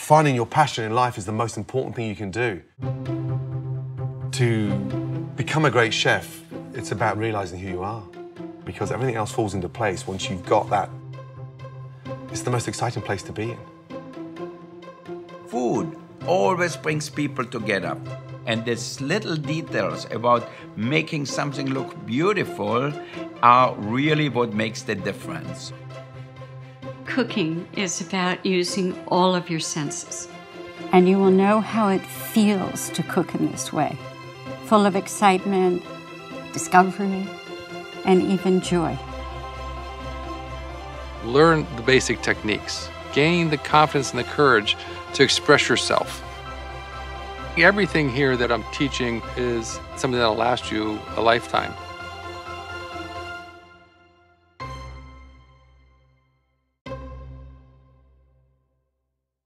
finding your passion in life is the most important thing you can do. To become a great chef, it's about realizing who you are, because everything else falls into place once you've got that. It's the most exciting place to be in. Food always brings people together. And these little details about making something look beautiful are really what makes the difference. Cooking is about using all of your senses. And you will know how it feels to cook in this way, full of excitement, discovery, and even joy. Learn the basic techniques. Gain the confidence and the courage to express yourself. Everything here that I'm teaching is something that'll last you a lifetime.